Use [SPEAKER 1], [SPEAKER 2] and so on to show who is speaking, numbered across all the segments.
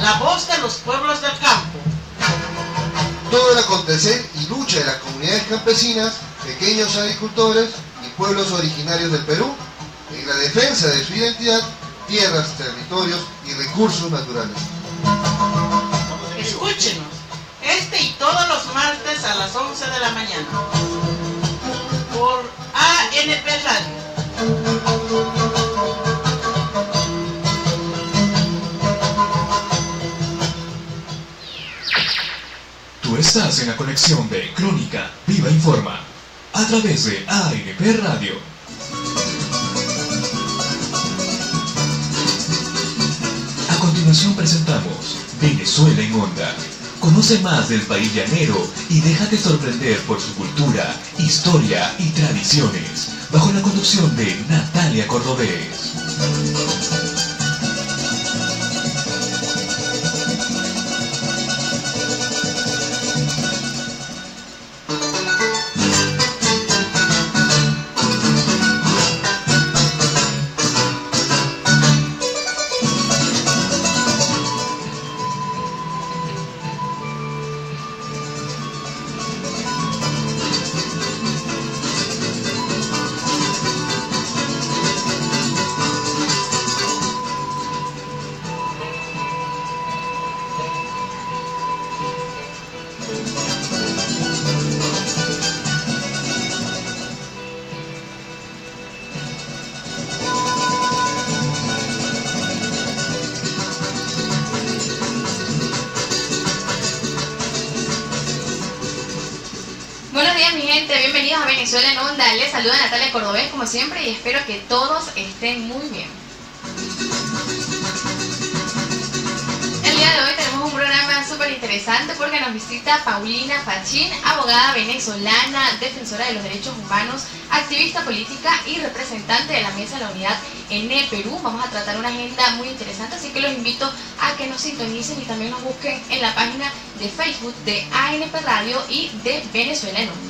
[SPEAKER 1] la voz de los pueblos del campo.
[SPEAKER 2] Todo el acontecer y lucha de las comunidades campesinas, pequeños agricultores y pueblos originarios del Perú en la defensa de su identidad, tierras, territorios y recursos naturales.
[SPEAKER 1] Escúchenos, este y todos los martes a las 11 de la mañana, por ANP Radio.
[SPEAKER 3] Tú estás en la conexión de Crónica Viva Informa, a través de ANP Radio. A continuación presentamos Venezuela en Onda. Conoce más del país llanero y déjate sorprender por su cultura, historia y tradiciones, bajo la conducción de Natalia Cordobés.
[SPEAKER 4] Bienvenidos a Venezuela en Onda. Les saluda Natalia Cordobés como siempre y espero que todos estén muy bien. El día de hoy tenemos un programa súper interesante porque nos visita Paulina Fachín, abogada venezolana, defensora de los derechos humanos, activista política y representante de la Mesa de la Unidad en el Perú. Vamos a tratar una agenda muy interesante, así que los invito a que nos sintonicen y también nos busquen en la página de Facebook de ANP Radio y de Venezuela en Onda.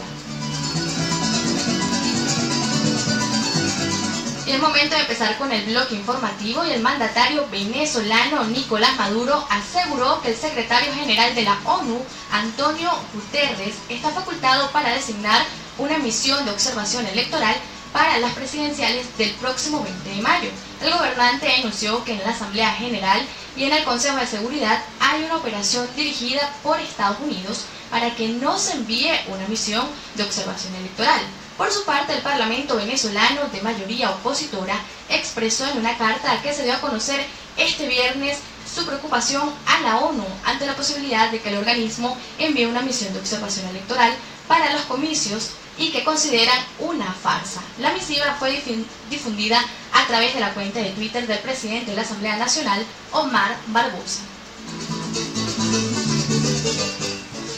[SPEAKER 4] Y es momento de empezar con el bloque informativo y el mandatario venezolano Nicolás Maduro aseguró que el secretario general de la ONU, Antonio Guterres, está facultado para designar una misión de observación electoral para las presidenciales del próximo 20 de mayo. El gobernante anunció que en la Asamblea General y en el Consejo de Seguridad hay una operación dirigida por Estados Unidos para que no se envíe una misión de observación electoral. Por su parte, el Parlamento venezolano, de mayoría opositora, expresó en una carta que se dio a conocer este viernes su preocupación a la ONU ante la posibilidad de que el organismo envíe una misión de observación electoral para los comicios y que consideran una farsa. La misiva fue difundida a través de la cuenta de Twitter del presidente de la Asamblea Nacional, Omar Barbosa.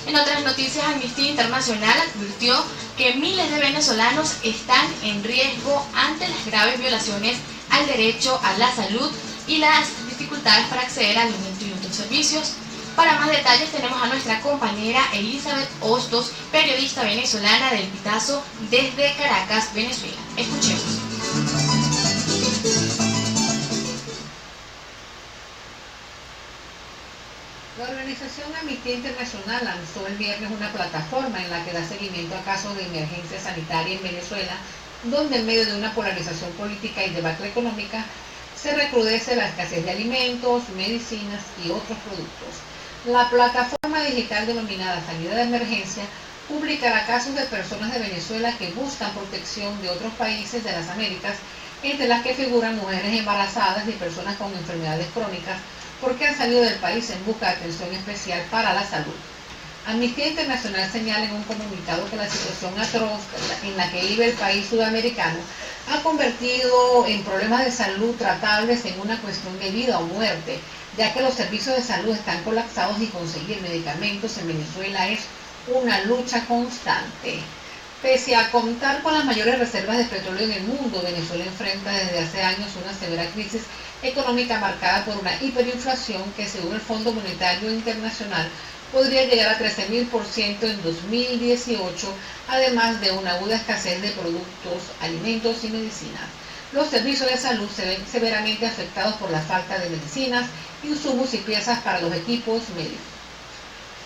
[SPEAKER 4] En otras noticias, Amnistía Internacional advirtió que miles de venezolanos están en riesgo ante las graves violaciones al derecho a la salud y las dificultades para acceder a alimentos y otros servicios. Para más detalles tenemos a nuestra compañera Elizabeth Hostos, periodista venezolana del Pitazo desde Caracas, Venezuela. Escuchemos.
[SPEAKER 5] La organización Amnistía Internacional lanzó el viernes una plataforma en la que da seguimiento a casos de emergencia sanitaria en Venezuela, donde en medio de una polarización política y debacle económica se recrudece la escasez de alimentos, medicinas y otros productos. La plataforma digital denominada Sanidad de Emergencia publicará casos de personas de Venezuela que buscan protección de otros países de las Américas, entre las que figuran mujeres embarazadas y personas con enfermedades crónicas, porque han salido del país en busca de atención especial para la salud. Amnistía Internacional señala en un comunicado que la situación atroz en la que vive el país sudamericano ha convertido en problemas de salud tratables en una cuestión de vida o muerte, ya que los servicios de salud están colapsados y conseguir medicamentos en Venezuela es una lucha constante. Pese a contar con las mayores reservas de petróleo en el mundo, Venezuela enfrenta desde hace años una severa crisis económica marcada por una hiperinflación que, según el Fondo Monetario Internacional, podría llegar a 13.000% en 2018, además de una aguda escasez de productos, alimentos y medicinas. los servicios de salud se ven severamente afectados por la falta de medicinas, insumos y piezas para los equipos médicos.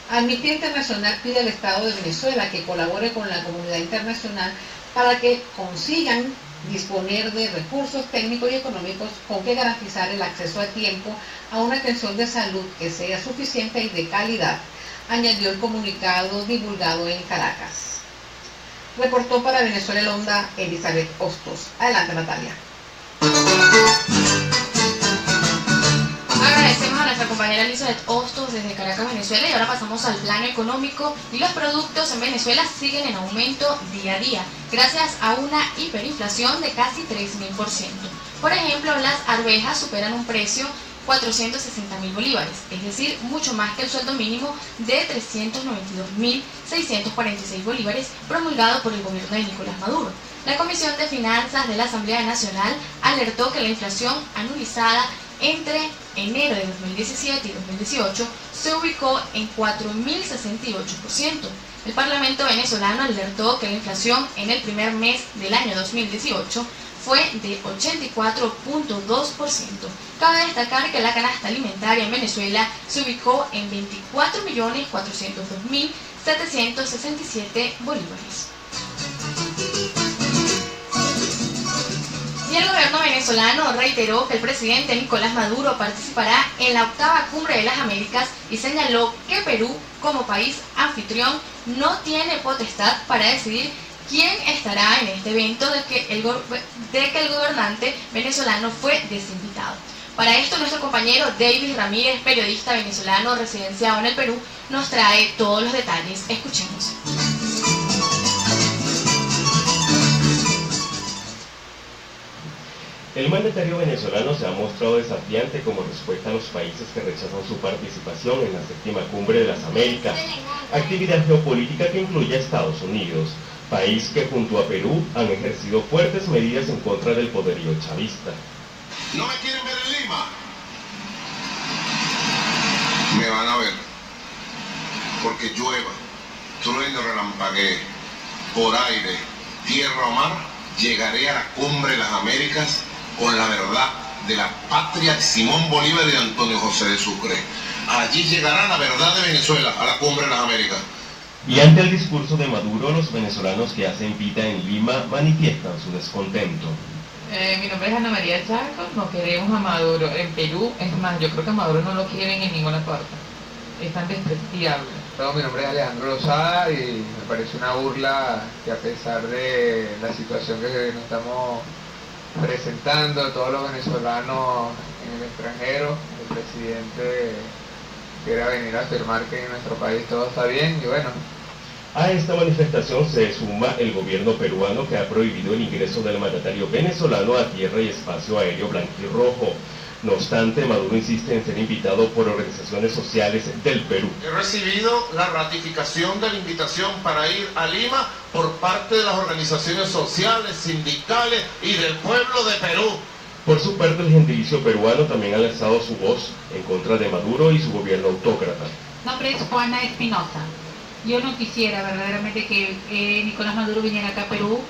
[SPEAKER 5] Amnistía Internacional pide al Estado de Venezuela que colabore con la comunidad internacional para que consigan disponer de recursos técnicos y económicos con que garantizar el acceso a tiempo a una atención de salud que sea suficiente y de calidad, añadió el comunicado divulgado en Caracas. Reportó para Venezuela en Onda Elizabeth Hostos. Adelante, Natalia.
[SPEAKER 4] Agradecemos a nuestra compañera Elizabeth Hostos desde Caracas, Venezuela, y ahora pasamos al plano económico. Y los productos en Venezuela siguen en aumento día a día, gracias a una hiperinflación de casi 3.000%. Por ejemplo, las arvejas superan un precio 460.000 bolívares, es decir, mucho más que el sueldo mínimo de 392.646 bolívares promulgado por el gobierno de Nicolás Maduro. La Comisión de Finanzas de la Asamblea Nacional alertó que la inflación anualizada entre enero de 2017 y 2018 se ubicó en 4.068%. El Parlamento venezolano alertó que la inflación en el primer mes del año 2018 fue de 84.2%. Cabe destacar que la canasta alimentaria en Venezuela se ubicó en 24.402.767 bolívares. Y el gobierno venezolano reiteró que el presidente Nicolás Maduro participará en la 8ª Cumbre de las Américas y señaló que Perú, como país anfitrión, no tiene potestad para decidir quién estará en este evento de que el gobernante venezolano fue desinvitado. Para esto, nuestro compañero David Ramírez, periodista venezolano residenciado en el Perú, nos trae todos los detalles. Escuchemos.
[SPEAKER 6] El mandatario venezolano se ha mostrado desafiante como respuesta a los países que rechazan su participación en la 7ª Cumbre de las Américas, actividad geopolítica que incluye a Estados Unidos, país que junto a Perú han ejercido fuertes medidas en contra del poderío chavista.
[SPEAKER 7] ¿No me quieren ver en Lima? Me van a ver, porque llueva, trueno, relampaguee, por aire, tierra o mar, llegaré a la Cumbre de las Américas con la verdad de la patria de Simón Bolívar y de Antonio José de Sucre. Allí llegará la verdad de Venezuela a la Cumbre de las Américas.
[SPEAKER 6] Y ante el discurso de Maduro, los venezolanos que hacen vida en Lima manifiestan su descontento.
[SPEAKER 8] Mi nombre es Ana María Charco, no queremos a Maduro en Perú, es más, yo creo que a Maduro no lo quieren en ninguna parte, es tan despreciable.
[SPEAKER 9] Mi nombre es Alejandro Lozada y me parece una burla que a pesar de la situación que nos estamos presentando todos los venezolanos en el extranjero, el presidente quiera venir a afirmar que en nuestro país todo está bien y bueno.
[SPEAKER 6] A esta manifestación se suma el gobierno peruano, que ha prohibido el ingreso del mandatario venezolano a tierra y espacio aéreo blanquirrojo. No obstante, Maduro insiste en ser invitado por organizaciones sociales del Perú.
[SPEAKER 7] He recibido la ratificación de la invitación para ir a Lima por parte de las organizaciones sociales, sindicales y del pueblo de Perú.
[SPEAKER 6] Por su parte, el gentilicio peruano también ha alzado su voz en contra de Maduro y su gobierno autócrata.
[SPEAKER 10] Mi nombre es Juana Espinosa. Yo no quisiera verdaderamente que Nicolás Maduro viniera acá a Perú,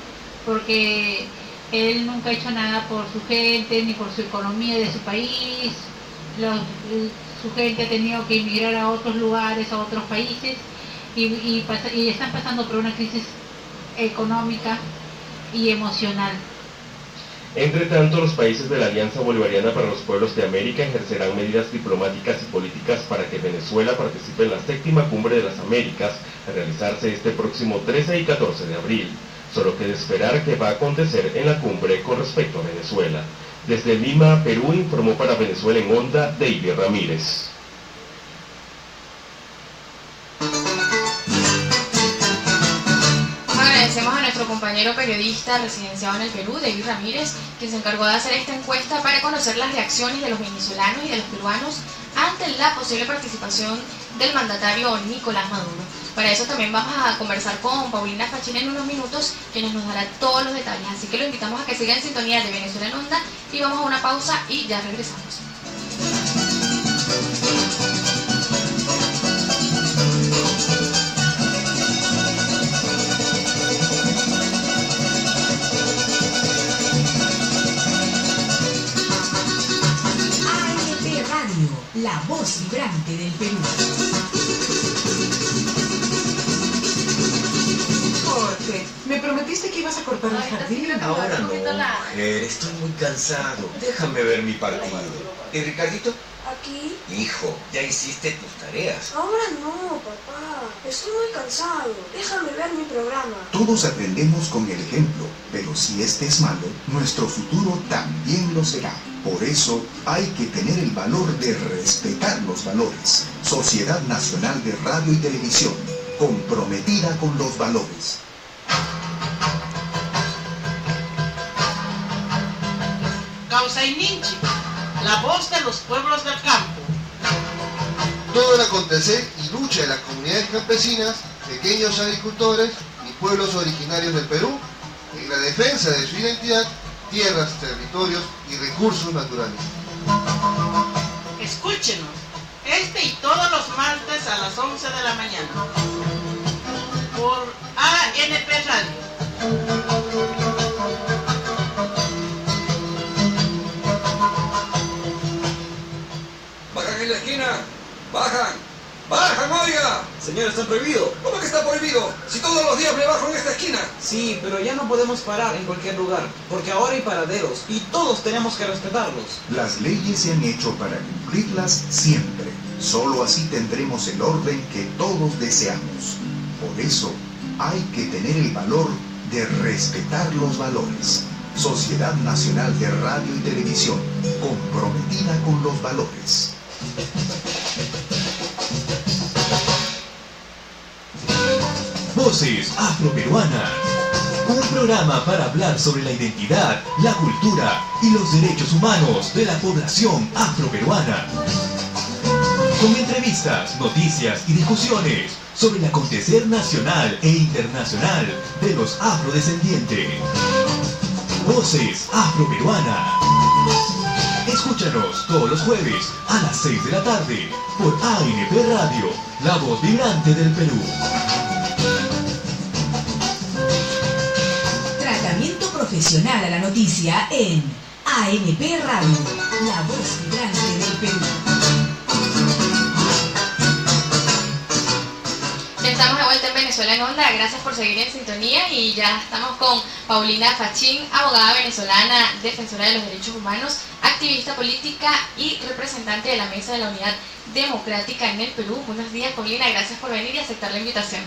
[SPEAKER 10] porque él nunca ha hecho nada por su gente, ni por su economía de su país. Su gente ha tenido que emigrar a otros lugares, a otros países, y están pasando por una crisis económica y emocional.
[SPEAKER 6] Entre tanto, los países de la Alianza Bolivariana para los Pueblos de América ejercerán medidas diplomáticas y políticas para que Venezuela participe en la 7ª Cumbre de las Américas, a realizarse este próximo 13 y 14 de abril. Solo queda esperar qué va a acontecer en la cumbre con respecto a Venezuela. Desde Lima, Perú, informó para Venezuela en Onda, David Ramírez.
[SPEAKER 4] Agradecemos a nuestro compañero periodista residenciado en el Perú, David Ramírez, quien se encargó de hacer esta encuesta para conocer las reacciones de los venezolanos y de los peruanos ante la posible participación del mandatario Nicolás Maduro. Para eso también vamos a conversar con Paulina Fachín en unos minutos, quienes nos dará todos los detalles. Así que lo invitamos a que siga en sintonía de Venezuela en Onda y vamos a una pausa y ya regresamos.
[SPEAKER 11] voz vibrante del Perú.
[SPEAKER 12] Jorge, me prometiste que ibas a cortar el jardín.
[SPEAKER 13] Ahora no, mujer, estoy muy cansado. Déjame ver mi partido. ¿Y Ricardito?
[SPEAKER 14] Aquí.
[SPEAKER 13] Hijo, ya hiciste tus tareas.
[SPEAKER 14] Ahora no, papá. Estoy muy cansado. Déjame ver mi programa.
[SPEAKER 15] Todos aprendemos con el ejemplo, pero si este es malo, nuestro futuro también lo será. Por eso hay que tener el valor de respetar los valores. Sociedad Nacional de Radio y Televisión, comprometida con los valores.
[SPEAKER 1] Causaininchi, la voz de los pueblos del campo.
[SPEAKER 2] Todo el acontecer y lucha de las comunidades campesinas, pequeños agricultores y pueblos originarios del Perú en la defensa de su identidad, tierras, territorios y recursos naturales.
[SPEAKER 1] Escúchenos, este y todos los martes a las 11 de la mañana, por ANP Radio.
[SPEAKER 16] ¡Bajan en la esquina! ¡Bajan! ¡Bajan, oiga!
[SPEAKER 17] Señor, está prohibido.
[SPEAKER 16] ¿Cómo que está prohibido? Si todos los días me bajo en esta esquina.
[SPEAKER 17] Sí, pero ya no podemos parar en cualquier lugar, porque ahora hay paraderos y todos tenemos que respetarlos.
[SPEAKER 15] Las leyes se han hecho para cumplirlas siempre. Solo así tendremos el orden que todos deseamos. Por eso hay que tener el valor de respetar los valores. Sociedad Nacional de Radio y Televisión, comprometida con los valores.
[SPEAKER 3] Voces Afroperuanas. Un programa para hablar sobre la identidad, la cultura y los derechos humanos de la población afroperuana. Con entrevistas, noticias y discusiones sobre el acontecer nacional e internacional de los afrodescendientes. Voces Afroperuanas. Escúchanos todos los jueves a las 6 de la tarde por ANP Radio, la voz vibrante del Perú.
[SPEAKER 11] Tratamiento profesional a la noticia en ANP Radio, la voz vibrante del Perú.
[SPEAKER 4] Ya estamos de vuelta en Venezuela en Onda, gracias por seguir en sintonía y ya estamos con Paulina Fachín, abogada venezolana, defensora de los derechos humanos, activista política y representante de la Mesa de la Unidad Democrática en el Perú. Buenos días, Paulina, gracias por venir y aceptar la invitación.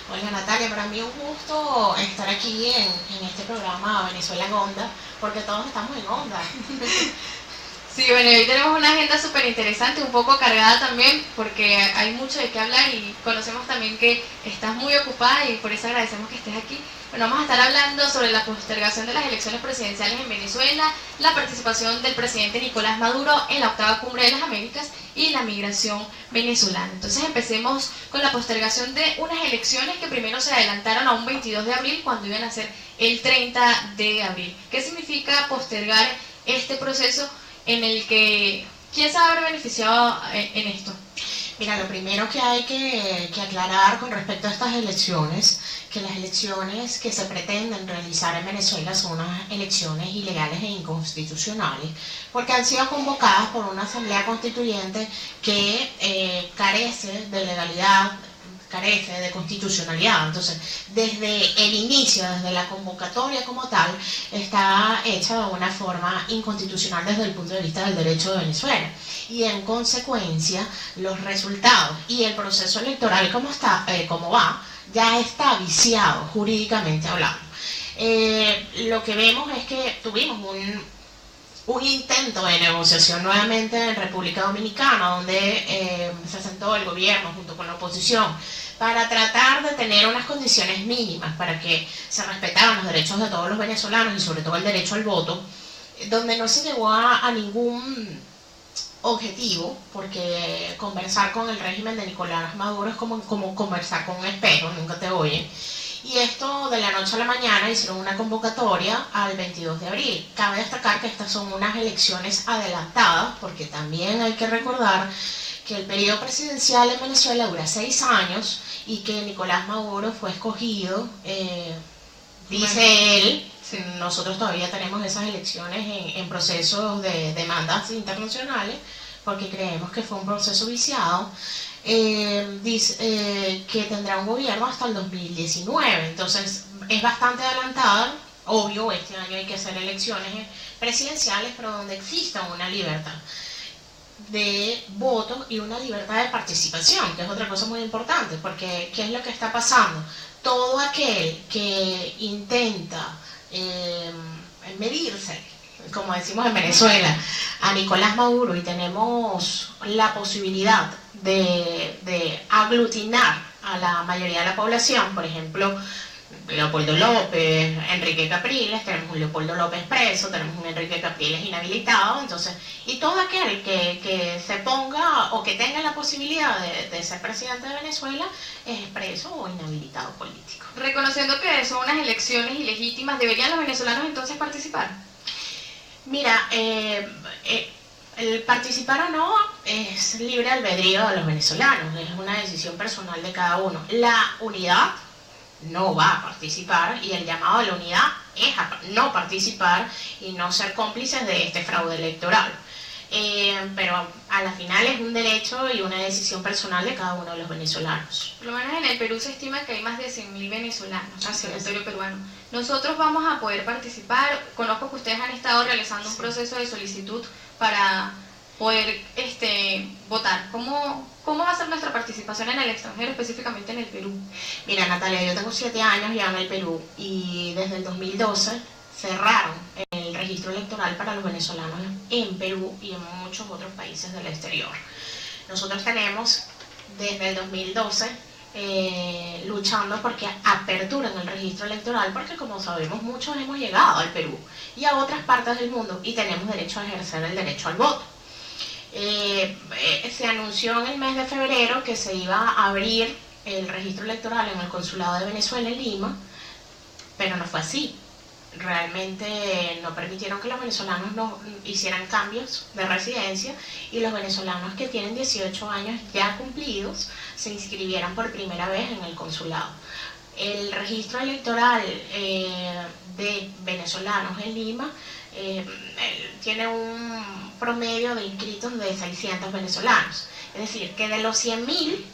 [SPEAKER 18] Hola Natalia, para mí es un gusto estar aquí en este programa Venezuela en Onda, porque todos estamos en onda.
[SPEAKER 4] Sí, bueno, hoy tenemos una agenda súper interesante, un poco cargada también, porque hay mucho de qué hablar y conocemos también que estás muy ocupada y por eso agradecemos que estés aquí. Bueno, vamos a estar hablando sobre la postergación de las elecciones presidenciales en Venezuela, la participación del presidente Nicolás Maduro en la octava cumbre de las Américas y la migración venezolana. Entonces empecemos con la postergación de unas elecciones que primero se adelantaron a un 22 de abril cuando iban a ser el 30 de abril. ¿Qué significa postergar este proceso en el que quién se va a haber beneficiado en esto?
[SPEAKER 18] Mira, lo primero que hay que aclarar con respecto a estas elecciones, que las elecciones que se pretenden realizar en Venezuela son unas elecciones ilegales e inconstitucionales, porque han sido convocadas por una asamblea constituyente que carece de legalidad, carece de constitucionalidad. Entonces, desde el inicio, desde la convocatoria como tal, está hecha de una forma inconstitucional desde el punto de vista del derecho de Venezuela. Y en consecuencia, los resultados y el proceso electoral como va, ya está viciado jurídicamente hablando. Lo que vemos es que tuvimos un intento de negociación nuevamente en República Dominicana, donde se sentó el gobierno junto con la oposición para tratar de tener unas condiciones mínimas para que se respetaran los derechos de todos los venezolanos y sobre todo el derecho al voto, donde no se llegó a ningún objetivo, porque conversar con el régimen de Nicolás Maduro es como conversar con un espejo, nunca te oyen. Y esto de la noche a la mañana hicieron una convocatoria al 22 de abril. Cabe destacar que estas son unas elecciones adelantadas, porque también hay que recordar que el periodo presidencial en Venezuela dura 6 años y que Nicolás Maduro fue escogido, dice él, nosotros todavía tenemos esas elecciones en procesos de demandas internacionales, porque creemos que fue un proceso viciado, dice que tendrá un gobierno hasta el 2019, entonces es bastante adelantada. Obvio, este año hay que hacer elecciones presidenciales, pero donde exista una libertad de voto y una libertad de participación, que es otra cosa muy importante, porque ¿qué es lo que está pasando? Todo aquel que intenta medirse, como decimos en Venezuela, a Nicolás Maduro, y tenemos la posibilidad de aglutinar a la mayoría de la población, por ejemplo, Leopoldo López, Enrique Capriles, tenemos un Leopoldo López preso, tenemos un Enrique Capriles inhabilitado, entonces, y todo aquel que se ponga o que tenga la posibilidad de ser presidente de Venezuela es preso o inhabilitado político.
[SPEAKER 4] Reconociendo que son unas elecciones ilegítimas, ¿deberían los venezolanos entonces participar?
[SPEAKER 18] Mira, el participar o no es libre albedrío de los venezolanos, es una decisión personal de cada uno. La unidad no va a participar, y el llamado a la unidad es a no participar y no ser cómplices de este fraude electoral. Pero a la final es un derecho y una decisión personal de cada uno de los venezolanos.
[SPEAKER 4] Por lo menos en el Perú se estima que hay más de 100.000 venezolanos en el territorio peruano. Nosotros vamos a poder participar. Conozco que ustedes han estado realizando un proceso de solicitud para poder votar. ¿Cómo va a ser nuestra participación en el extranjero, específicamente en el Perú?
[SPEAKER 18] Mira, Natalia, yo tengo 7 años ya en el Perú, y desde el 2012 cerraron el registro electoral para los venezolanos en Perú y en muchos otros países del exterior. Nosotros tenemos desde el 2012 luchando porque aperturen el registro electoral, porque como sabemos muchos hemos llegado al Perú y a otras partes del mundo y tenemos derecho a ejercer el derecho al voto. Se anunció en el mes de febrero que se iba a abrir el registro electoral en el Consulado de Venezuela en Lima, pero no fue así. Realmente no permitieron que los venezolanos no hicieran cambios de residencia, y los venezolanos que tienen 18 años ya cumplidos se inscribieran por primera vez en el consulado. El registro electoral de venezolanos en Lima tiene un promedio de inscritos de 600 venezolanos, es decir, que de los 100.000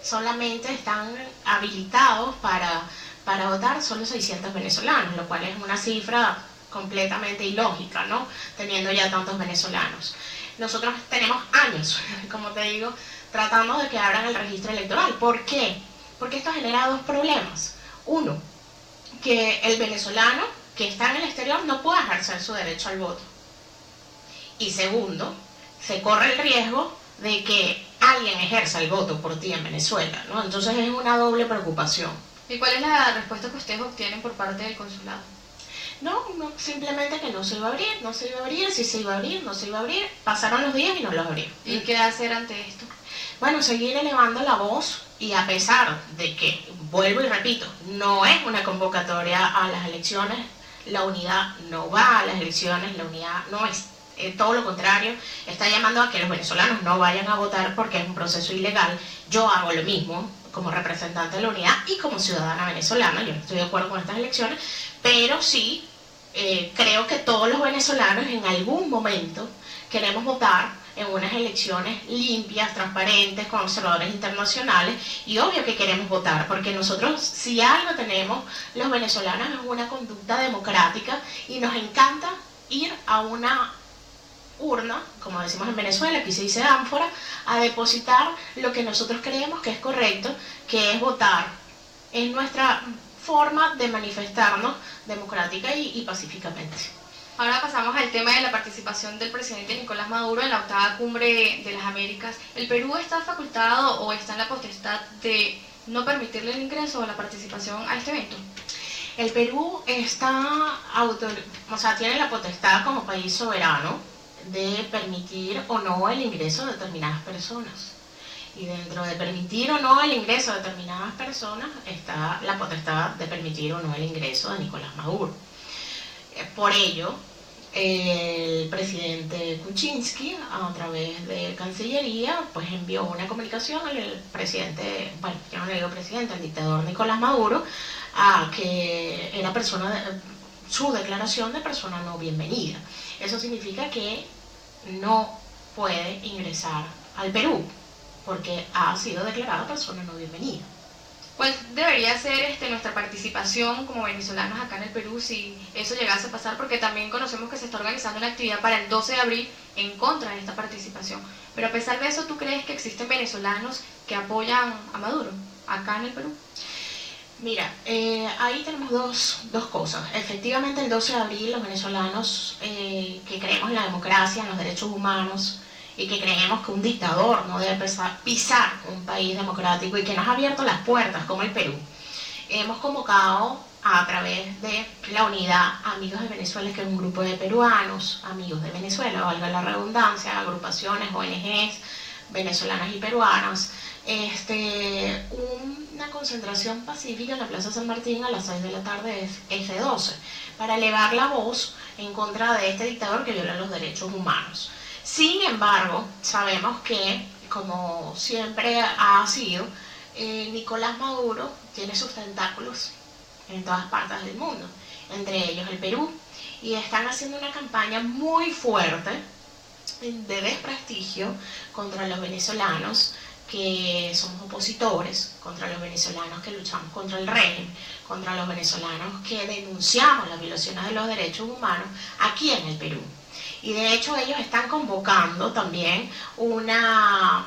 [SPEAKER 18] solamente están habilitados para votar solo 600 venezolanos, lo cual es una cifra completamente ilógica, ¿no? Teniendo ya tantos venezolanos. Nosotros tenemos años, como te digo, tratando de que abran el registro electoral. ¿Por qué? Porque esto genera dos problemas. Uno, que el venezolano que está en el exterior no puede ejercer su derecho al voto. Y segundo, se corre el riesgo de que alguien ejerza el voto por ti en Venezuela, ¿no? Entonces es una doble preocupación.
[SPEAKER 4] ¿Y cuál es la respuesta que ustedes obtienen por parte del consulado?
[SPEAKER 18] No, simplemente que no se iba a abrir, si se iba a abrir, no se iba a abrir. Pasaron los días y no los abrieron.
[SPEAKER 4] ¿Y qué hacer ante esto?
[SPEAKER 18] Bueno, seguir elevando la voz, y a pesar de que, vuelvo y repito, no es una convocatoria a las elecciones, la unidad no va a las elecciones, la unidad no es, todo lo contrario, está llamando a que los venezolanos no vayan a votar porque es un proceso ilegal. Yo hago lo mismo como representante de la unidad y como ciudadana venezolana. Yo no estoy de acuerdo con estas elecciones, pero sí creo que todos los venezolanos en algún momento queremos votar en unas elecciones limpias, transparentes, con observadores internacionales, y obvio que queremos votar, porque nosotros, si algo tenemos los venezolanos, es una conducta democrática, y nos encanta ir a una urna, como decimos en Venezuela, aquí se dice ánfora, a depositar lo que nosotros creemos que es correcto, que es votar. Es nuestra forma de manifestarnos democrática y pacíficamente.
[SPEAKER 4] Ahora pasamos al tema de la participación del presidente Nicolás Maduro en la 8ª Cumbre de las Américas. ¿El Perú está facultado o está en la potestad de no permitirle el ingreso o la participación a este evento?
[SPEAKER 18] El Perú tiene la potestad como país soberano de permitir o no el ingreso de determinadas personas. Y dentro de permitir o no el ingreso de determinadas personas está la potestad de permitir o no el ingreso de Nicolás Maduro. Por ello, el presidente Kuczynski, a través de Cancillería, pues envió una comunicación al presidente, bueno, yo no le digo presidente, al dictador Nicolás Maduro, a que era su declaración de persona no bienvenida. Eso significa que no puede ingresar al Perú, porque ha sido declarada persona no bienvenida.
[SPEAKER 4] ¿Cuál debería ser nuestra participación como venezolanos acá en el Perú si eso llegase a pasar? Porque también conocemos que se está organizando una actividad para el 12 de abril en contra de esta participación. Pero a pesar de eso, ¿tú crees que existen venezolanos que apoyan a Maduro acá en el Perú?
[SPEAKER 18] Mira, ahí tenemos dos cosas. Efectivamente, el 12 de abril los venezolanos que creemos en la democracia, en los derechos humanos, y que creemos que un dictador no debe pisar un país democrático y que nos ha abierto las puertas, como el Perú, hemos convocado a través de la unidad Amigos de Venezuela, que es un grupo de peruanos, amigos de Venezuela, valga la redundancia, agrupaciones, ONGs, venezolanas y peruanas, una concentración pacífica en la Plaza San Martín a las 6 de la tarde F12, para elevar la voz en contra de este dictador que viola los derechos humanos. Sin embargo, sabemos que, como siempre ha sido, Nicolás Maduro tiene sus tentáculos en todas partes del mundo, entre ellos el Perú, y están haciendo una campaña muy fuerte de desprestigio contra los venezolanos que somos opositores, contra los venezolanos que luchamos contra el régimen, contra los venezolanos que denunciamos las violaciones de los derechos humanos aquí en el Perú. Y de hecho ellos están convocando también una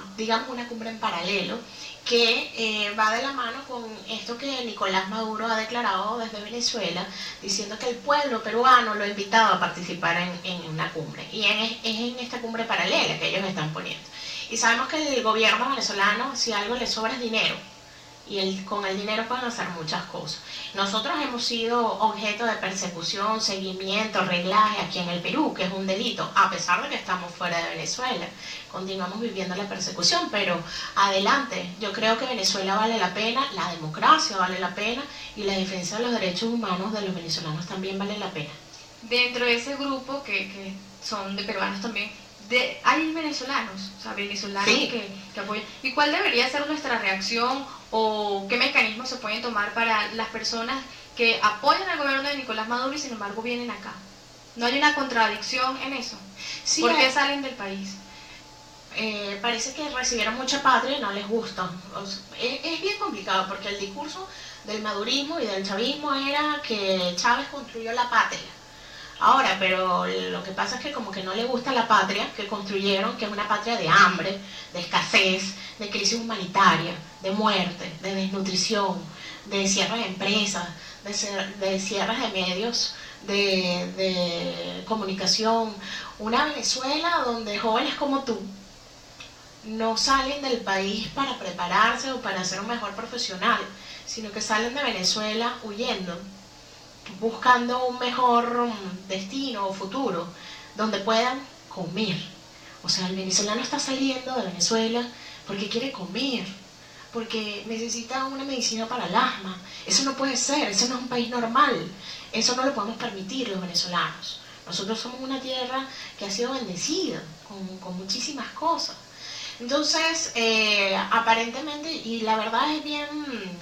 [SPEAKER 18] cumbre en paralelo que va de la mano con esto que Nicolás Maduro ha declarado desde Venezuela, diciendo que el pueblo peruano lo ha invitado a participar en una cumbre. Y es en esta cumbre paralela que ellos están poniendo. Y sabemos que el gobierno venezolano, si algo le sobra es dinero, y con el dinero pueden hacer muchas cosas. Nosotros hemos sido objeto de persecución, seguimiento, reglaje aquí en el Perú, que es un delito, a pesar de que estamos fuera de Venezuela. Continuamos viviendo la persecución, pero adelante. Yo creo que Venezuela vale la pena, la democracia vale la pena, y la defensa de los derechos humanos de los venezolanos también vale la pena.
[SPEAKER 4] Dentro de ese grupo, que son de peruanos también, hay venezolanos,
[SPEAKER 18] sí,
[SPEAKER 4] que apoyan. ¿Y cuál debería ser nuestra reacción o qué mecanismos se pueden tomar para las personas que apoyan al gobierno de Nicolás Maduro y sin embargo vienen acá? ¿No hay una contradicción en eso?
[SPEAKER 18] Sí,
[SPEAKER 4] ¿Por qué salen del país?
[SPEAKER 18] Parece que recibieron mucha patria y no les gusta. Es bien complicado porque el discurso del madurismo y del chavismo era que Chávez construyó la patria. Ahora, pero lo que pasa es que como que no le gusta la patria que construyeron, que es una patria de hambre, de escasez, de crisis humanitaria, de muerte, de desnutrición, de cierres de empresas, de cierres de medios de comunicación. Una Venezuela donde jóvenes como tú no salen del país para prepararse o para ser un mejor profesional, sino que salen de Venezuela huyendo, buscando un mejor destino o futuro donde puedan comer. O sea, el venezolano está saliendo de Venezuela porque quiere comer, porque necesita una medicina para el asma. Eso no puede ser, eso no es un país normal, eso no lo podemos permitir los venezolanos. Nosotros somos una tierra que ha sido bendecida con muchísimas cosas. Entonces, aparentemente, y la verdad es bien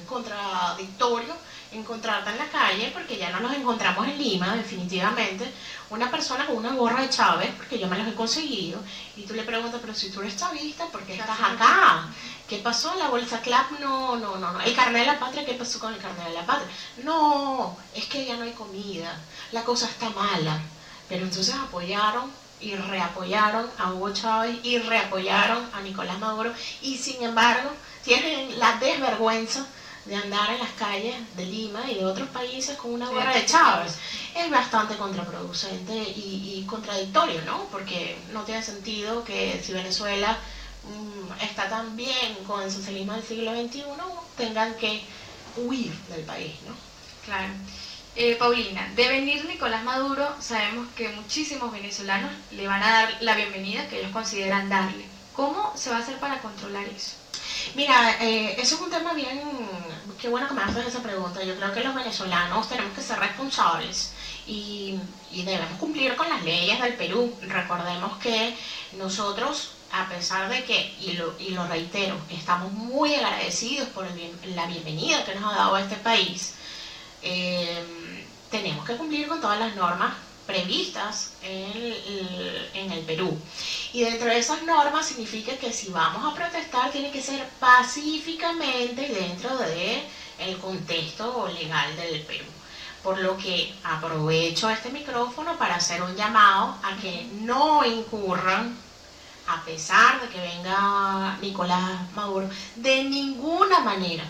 [SPEAKER 18] contradictorio encontrarte en la calle, porque ya no nos encontramos en Lima, definitivamente, una persona con una gorra de Chávez, porque yo me las he conseguido, y tú le preguntas, pero si tú eres chavista, ¿por qué estás acá? ¿Qué pasó? La bolsa CLAP, no. El carnet de la patria, ¿qué pasó con el carnet de la patria? No, es que ya no hay comida, la cosa está mala. Pero entonces apoyaron y reapoyaron a Hugo Chávez y reapoyaron a Nicolás Maduro, y sin embargo tienen la desvergüenza de andar en las calles de Lima y de otros países con una gorra de Chávez. Es bastante contraproducente y contradictorio, ¿no? Porque no tiene sentido que si Venezuela está tan bien con el socialismo del siglo XXI, tengan que huir del país, ¿no?
[SPEAKER 4] Claro. Paulina, de venir Nicolás Maduro, sabemos que muchísimos venezolanos le van a dar la bienvenida que ellos consideran darle. ¿Cómo se va a hacer para controlar eso?
[SPEAKER 18] Mira, eso es un tema bien, qué bueno que me haces esa pregunta. Yo creo que los venezolanos tenemos que ser responsables y debemos cumplir con las leyes del Perú. Recordemos que nosotros, a pesar de que, y lo reitero, estamos muy agradecidos por la bienvenida que nos ha dado a este país, tenemos que cumplir con todas las normas previstas en el Perú. Y dentro de esas normas significa que si vamos a protestar tiene que ser pacíficamente dentro del contexto legal del Perú. Por lo que aprovecho este micrófono para hacer un llamado a que no incurran, a pesar de que venga Nicolás Maduro, de ninguna manera,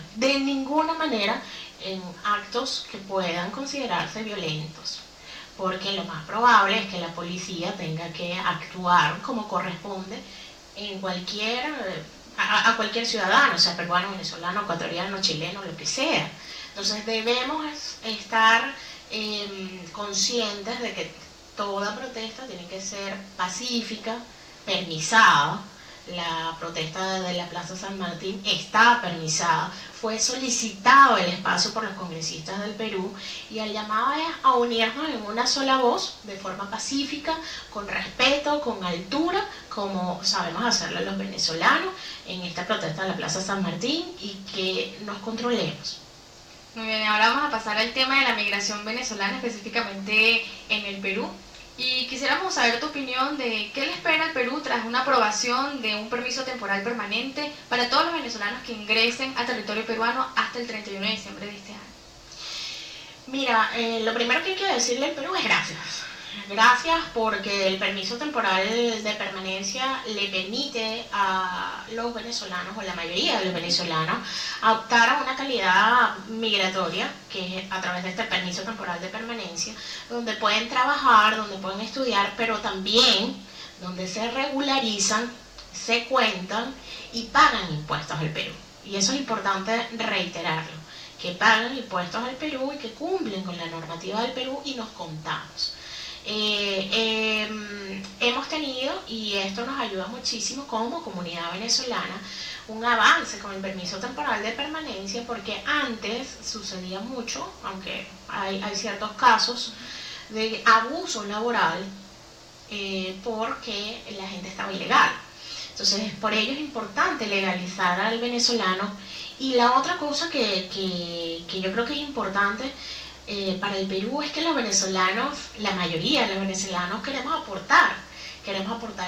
[SPEAKER 18] en actos que puedan considerarse violentos. Porque lo más probable es que la policía tenga que actuar como corresponde en a cualquier ciudadano, sea peruano, venezolano, ecuatoriano, chileno, lo que sea. Entonces debemos estar conscientes de que toda protesta tiene que ser pacífica, permisada. La protesta de la Plaza San Martín está permisada, fue solicitado el espacio por los congresistas del Perú y el llamado es a unirnos en una sola voz, de forma pacífica, con respeto, con altura, como sabemos hacerlo los venezolanos en esta protesta de la Plaza San Martín, y que nos controlemos.
[SPEAKER 4] Muy bien, ahora vamos a pasar al tema de la migración venezolana, específicamente en el Perú. Y quisiéramos saber tu opinión de qué le espera al Perú tras una aprobación de un permiso temporal permanente para todos los venezolanos que ingresen a territorio peruano hasta el 31 de diciembre de este año.
[SPEAKER 18] Mira, lo primero que hay que decirle al Perú es gracias. Gracias porque el permiso temporal de permanencia le permite a los venezolanos, o la mayoría de los venezolanos, a optar a una calidad migratoria, que es a través de este permiso temporal de permanencia, donde pueden trabajar, donde pueden estudiar, pero también donde se regularizan, se cuentan y pagan impuestos al Perú. Y eso es importante reiterarlo, que pagan impuestos al Perú y que cumplen con la normativa del Perú y nos contamos. Hemos tenido, y esto nos ayuda muchísimo como comunidad venezolana, un avance con el permiso temporal de permanencia, porque antes sucedía mucho, aunque hay ciertos casos de abuso laboral porque la gente estaba ilegal. Entonces, por ello es importante legalizar al venezolano. Y la otra cosa que yo creo que es importante para el Perú es que los venezolanos, la mayoría de los venezolanos, queremos aportar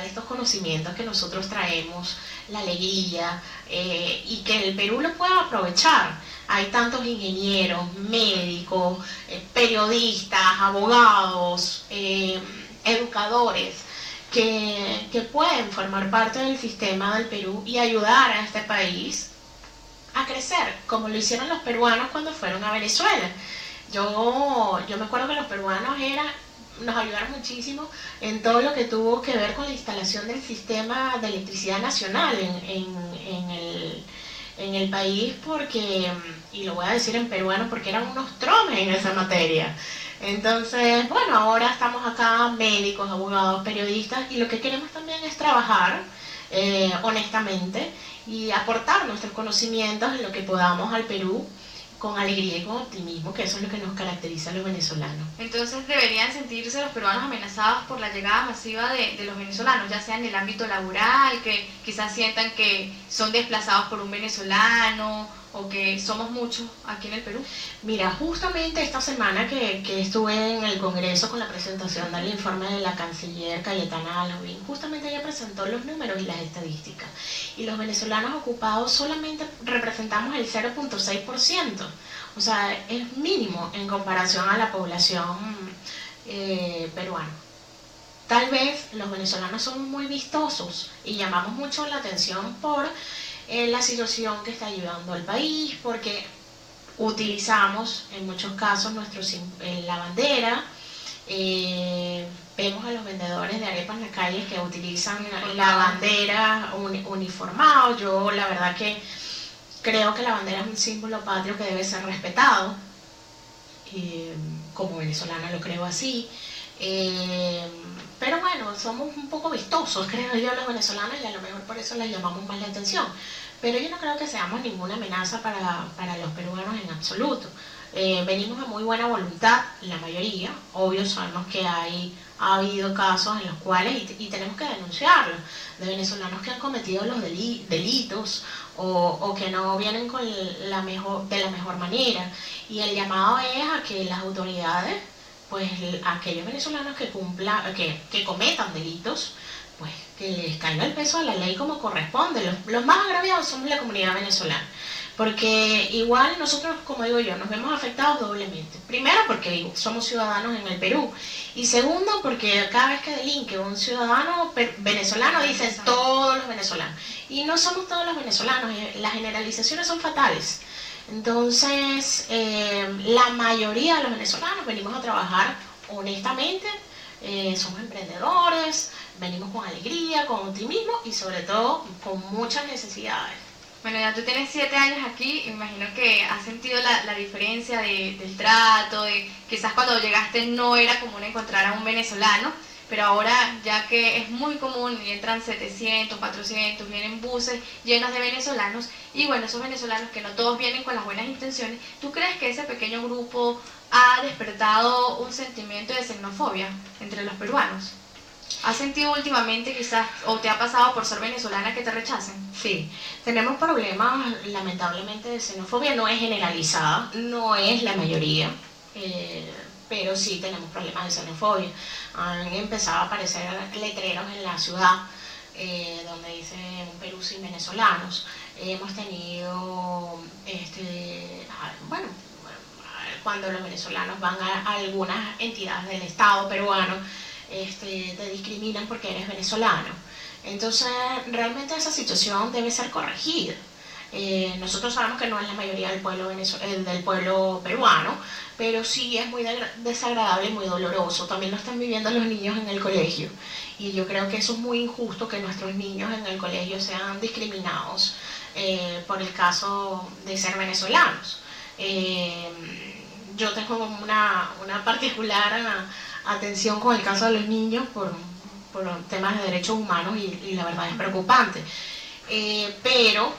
[SPEAKER 18] estos conocimientos que nosotros traemos, la alegría, y que el Perú lo pueda aprovechar. Hay tantos ingenieros, médicos, periodistas, abogados, educadores, que pueden formar parte del sistema del Perú y ayudar a este país a crecer, como lo hicieron los peruanos cuando fueron a Venezuela. Yo me acuerdo que los peruanos nos ayudaron muchísimo en todo lo que tuvo que ver con la instalación del sistema de electricidad nacional en el país, porque, y lo voy a decir en peruano, porque eran unos tromes en esa materia. Entonces, bueno, ahora estamos acá, médicos, abogados, periodistas, y lo que queremos también es trabajar honestamente y aportar nuestros conocimientos en lo que podamos al Perú, con alegría y con optimismo, que eso es lo que nos caracteriza a los venezolanos.
[SPEAKER 4] Entonces deberían sentirse los peruanos amenazados por la llegada masiva de los venezolanos, ya sea en el ámbito laboral, que quizás sientan que son desplazados por un venezolano, o que somos muchos aquí en el Perú.
[SPEAKER 18] Mira, justamente esta semana que estuve en el Congreso con la presentación del informe de la canciller Cayetana Alvin, justamente ella presentó los números y las estadísticas. Y los venezolanos ocupados solamente representamos el 0.6%. O sea, es mínimo en comparación a la población peruana. Tal vez los venezolanos somos muy vistosos y llamamos mucho la atención por la situación que está llevando al país, porque utilizamos en muchos casos la bandera, vemos a los vendedores de arepas en la calle que utilizan la bandera uniformado. Yo la verdad que creo que la bandera es un símbolo patrio que debe ser respetado, como venezolana lo creo así. Pero bueno, somos un poco vistosos, creo yo, los venezolanos, y a lo mejor por eso les llamamos más la atención. Pero yo no creo que seamos ninguna amenaza para los peruanos en absoluto. Venimos a muy buena voluntad, la mayoría. Obvio, sabemos que ha habido casos en los cuales, y tenemos que denunciarlo, de venezolanos que han cometido los delitos o que no vienen de la mejor manera. Y el llamado es a que las autoridades pues aquellos venezolanos que cometan delitos, pues que les caiga el peso de la ley como corresponde. Los más agraviados somos la comunidad venezolana, porque igual nosotros, como digo yo, nos vemos afectados doblemente. Primero porque somos ciudadanos en el Perú, y segundo porque cada vez que delinque un ciudadano venezolano dicen todos los venezolanos, y no somos todos los venezolanos, las generalizaciones son fatales. Entonces la mayoría de los venezolanos venimos a trabajar honestamente, somos emprendedores, venimos con alegría, con optimismo y sobre todo con muchas necesidades.
[SPEAKER 4] Bueno, ya tú tienes 7 años aquí, imagino que has sentido la diferencia del trato, de quizás cuando llegaste no era común encontrar a un venezolano, pero ahora ya que es muy común y entran 700, 400, vienen buses llenos de venezolanos, y bueno, esos venezolanos que no todos vienen con las buenas intenciones, ¿tú crees que ese pequeño grupo ha despertado un sentimiento de xenofobia entre los peruanos? ¿Has sentido últimamente quizás, o te ha pasado por ser venezolana, que te rechacen?
[SPEAKER 18] Sí, tenemos problemas lamentablemente de xenofobia, no es generalizada, no es la mayoría, pero sí tenemos problemas de xenofobia. Han empezado a aparecer letreros en la ciudad donde dice un Perú sin venezolanos. Hemos tenido, bueno, cuando los venezolanos van a algunas entidades del Estado peruano, te discriminan porque eres venezolano. Entonces realmente esa situación debe ser corregida. Nosotros sabemos que no es la mayoría del pueblo peruano, pero sí es muy desagradable y muy doloroso. También lo están viviendo los niños en el colegio, y yo creo que eso es muy injusto, que nuestros niños en el colegio sean discriminados por el caso de ser venezolanos. Yo tengo una particular atención con el caso de los niños por temas de derechos humanos, y la verdad es preocupante. Pero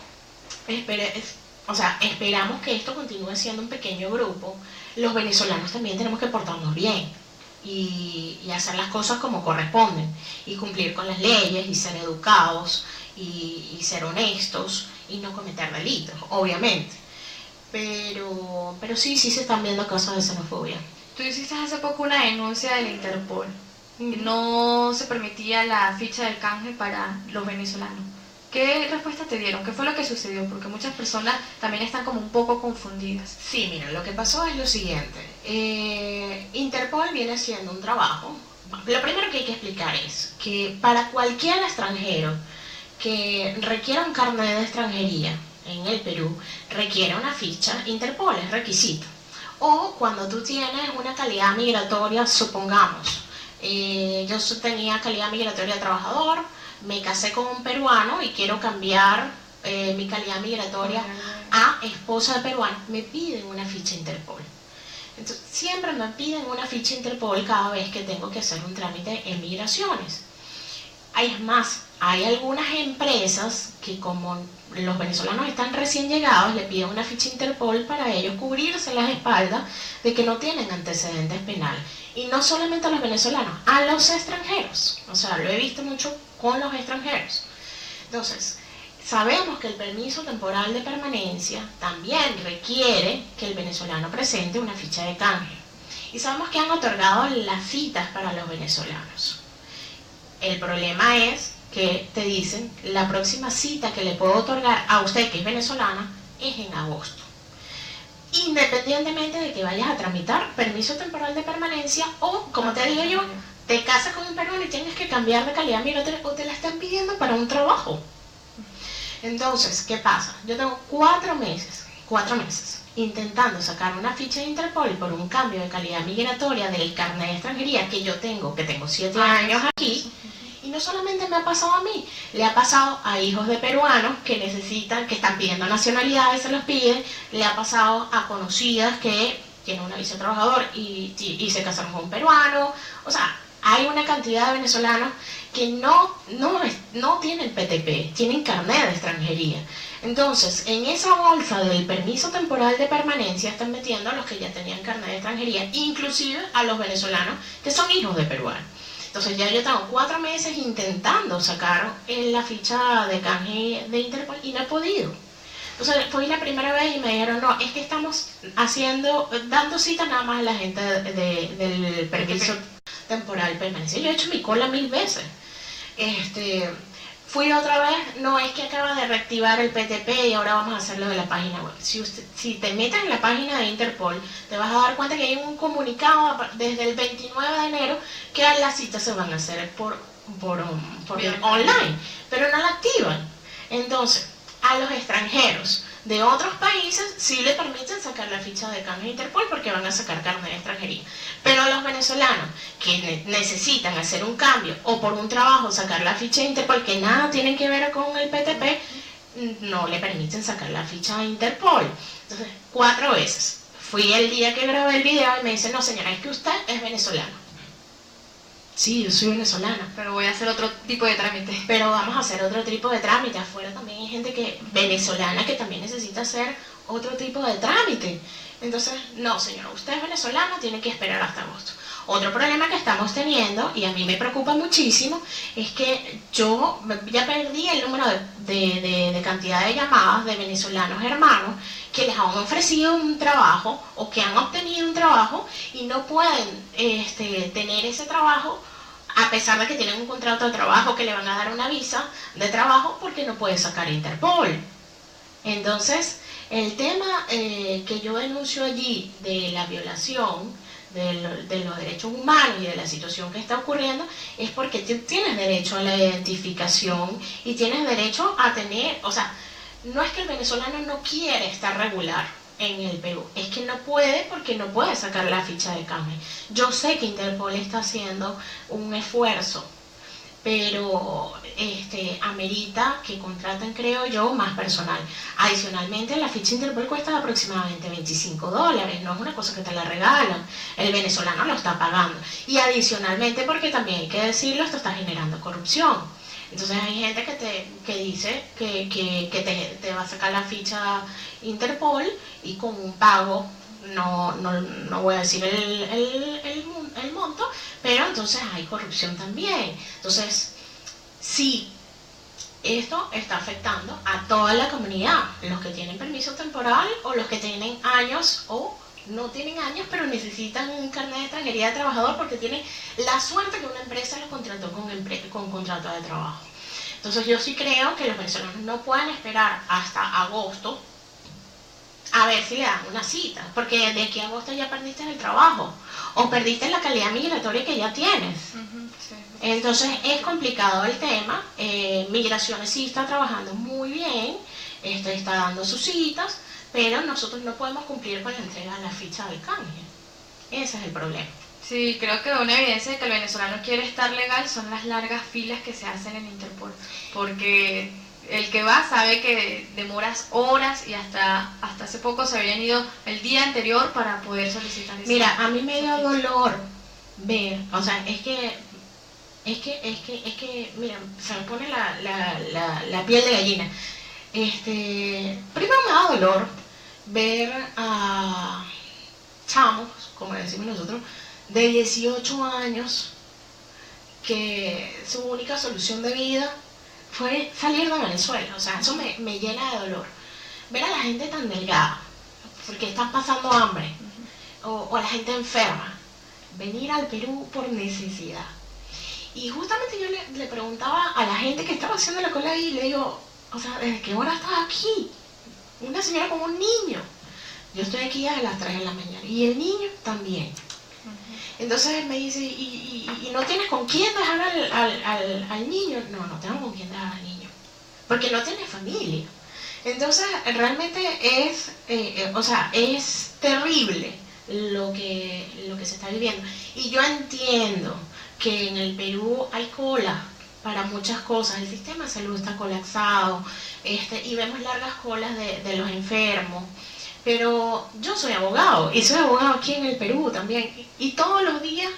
[SPEAKER 18] esperamos que esto continúe siendo un pequeño grupo. Los venezolanos también tenemos que portarnos bien y hacer las cosas como corresponden, y cumplir con las leyes, y ser educados, y ser honestos, y no cometer delitos, obviamente. Pero sí se están viendo casos de xenofobia.
[SPEAKER 4] Tú hiciste hace poco una denuncia del Interpol. No se permitía la ficha del canje para los venezolanos. ¿Qué respuesta te dieron? ¿Qué fue lo que sucedió? Porque muchas personas también están como un poco confundidas.
[SPEAKER 18] Sí, mira, lo que pasó es lo siguiente. Interpol viene haciendo un trabajo. Lo primero que hay que explicar es que para cualquier extranjero que requiera un carnet de extranjería en el Perú, requiere una ficha Interpol, es requisito. O cuando tú tienes una calidad migratoria, supongamos, yo tenía calidad migratoria trabajador, me casé con un peruano y quiero cambiar mi calidad migratoria a esposa de peruano, me piden una ficha Interpol. Entonces, siempre me piden una ficha Interpol cada vez que tengo que hacer un trámite en migraciones. Es más, hay algunas empresas que, como los venezolanos están recién llegados, le piden una ficha Interpol para ellos cubrirse las espaldas de que no tienen antecedentes penales. Y no solamente a los venezolanos, a los extranjeros. O sea, lo he visto mucho con los extranjeros. Entonces, sabemos que el permiso temporal de permanencia también requiere que el venezolano presente una ficha de canje. Y sabemos que han otorgado las citas para los venezolanos. El problema es que te dicen, la próxima cita que le puedo otorgar a usted, que es venezolana, es en agosto. Independientemente de que vayas a tramitar permiso temporal de permanencia, o, como te digo yo, te casas con un peruano y tienes que cambiar de calidad migratoria, o te la están pidiendo para un trabajo. Entonces, ¿qué pasa? Yo tengo 4 meses intentando sacar una ficha de Interpol por un cambio de calidad migratoria del carnet de extranjería que yo tengo, 7 años aquí. Y no solamente me ha pasado a mí, le ha pasado a hijos de peruanos que necesitan, que están pidiendo nacionalidad y se los piden, le ha pasado a conocidas que tienen una visa de trabajador y se casaron con un peruano. O sea, hay una cantidad de venezolanos que no tienen PTP, tienen carnet de extranjería. Entonces, en esa bolsa del permiso temporal de permanencia están metiendo a los que ya tenían carnet de extranjería, inclusive a los venezolanos que son hijos de peruanos. Entonces ya yo tengo 4 meses intentando sacar la ficha de canje de Interpol y no he podido. Entonces fui la primera vez y me dijeron, no, es que estamos dando cita nada más a la gente del permiso temporal permanente. Yo he hecho mi cola 1000 veces. Fui otra vez, no, es que acaba de reactivar el PTP y ahora vamos a hacerlo de la página web. Si te metes en la página de Interpol, te vas a dar cuenta que hay un comunicado desde el 29 de enero que las citas se van a hacer por online, pero no la activan. Entonces, a los extranjeros de otros países sí le permiten sacar la ficha de canje de Interpol porque van a sacar carnet de extranjería. Pero a los venezolanos que necesitan hacer un cambio o por un trabajo sacar la ficha de Interpol que nada tienen que ver con el PTP, no le permiten sacar la ficha de Interpol. Entonces, 4 veces. Fui el día que grabé el video y me dice, no señora, es que usted es venezolano. Sí, yo soy venezolana.
[SPEAKER 4] Pero voy a hacer otro tipo de trámite.
[SPEAKER 18] Pero vamos a hacer otro tipo de trámite. Afuera también hay gente venezolana que también necesita hacer otro tipo de trámite. Entonces, no señora, usted es venezolana, tiene que esperar hasta agosto. Otro problema que estamos teniendo, y a mí me preocupa muchísimo, es que yo ya perdí el número de cantidad de llamadas de venezolanos hermanos que les han ofrecido un trabajo o que han obtenido un trabajo y no pueden tener ese trabajo a pesar de que tienen un contrato de trabajo que le van a dar una visa de trabajo porque no puede sacar Interpol. Entonces, el tema que yo denuncio allí de la violación de los derechos humanos y de la situación que está ocurriendo es porque tú tienes derecho a la identificación y tienes derecho a tener, o sea, no es que el venezolano no quiere estar regular en el Perú, es que no puede porque no puede sacar la ficha de canje. Yo sé que Interpol está haciendo un esfuerzo, pero amerita que contraten, creo yo, más personal. Adicionalmente, la ficha Interpol cuesta aproximadamente $25, no es una cosa que te la regalan, el venezolano lo está pagando. Y adicionalmente, porque también hay que decirlo, esto está generando corrupción. Entonces hay gente que dice que te va a sacar la ficha Interpol y con un pago, no voy a decir el monto, pero entonces hay corrupción también. Entonces, sí, esto está afectando a toda la comunidad, los que tienen permiso temporal o los que tienen años o no tienen años pero necesitan un carnet de extranjería de trabajador porque tienen la suerte que una empresa los contrató con contrato de trabajo. Entonces yo sí creo que los venezolanos no pueden esperar hasta agosto a ver si le dan una cita, porque de aquí a agosto ya perdiste el trabajo o perdiste la calidad migratoria que ya tienes. Entonces es complicado el tema. Migraciones sí está trabajando muy bien, está dando sus citas, pero nosotros no podemos cumplir con la entrega de la ficha del canje. Ese es el problema.
[SPEAKER 4] Sí, creo que una evidencia de que el venezolano quiere estar legal son las largas filas que se hacen en Interpol, porque el que va sabe que demoras horas y hasta hace poco se habían ido el día anterior para poder solicitar eso.
[SPEAKER 18] Mira, a mí me dio dolor ver, o sea, es que mira, se me pone la piel de gallina. Primero me da dolor ver a chamos, como decimos nosotros, de 18 años que su única solución de vida fue salir de Venezuela. O sea, eso me llena de dolor. Ver a la gente tan delgada, porque están pasando hambre, o a la gente enferma, venir al Perú por necesidad. Y justamente yo le preguntaba a la gente que estaba haciendo la cola ahí, le digo, o sea, ¿desde qué hora estás aquí? Una señora con un niño. Yo estoy aquí a las 3 de la mañana. Y el niño también. Entonces él me dice, ¿y no tienes con quién dejar al niño? No tengo con quién dejar al niño. Porque no tiene familia. Entonces realmente es terrible lo que se está viviendo. Y yo entiendo que en el Perú hay cola para muchas cosas, el sistema de salud está colapsado, y vemos largas colas de los enfermos, pero yo soy abogado, y soy abogado aquí en el Perú también, y todos los días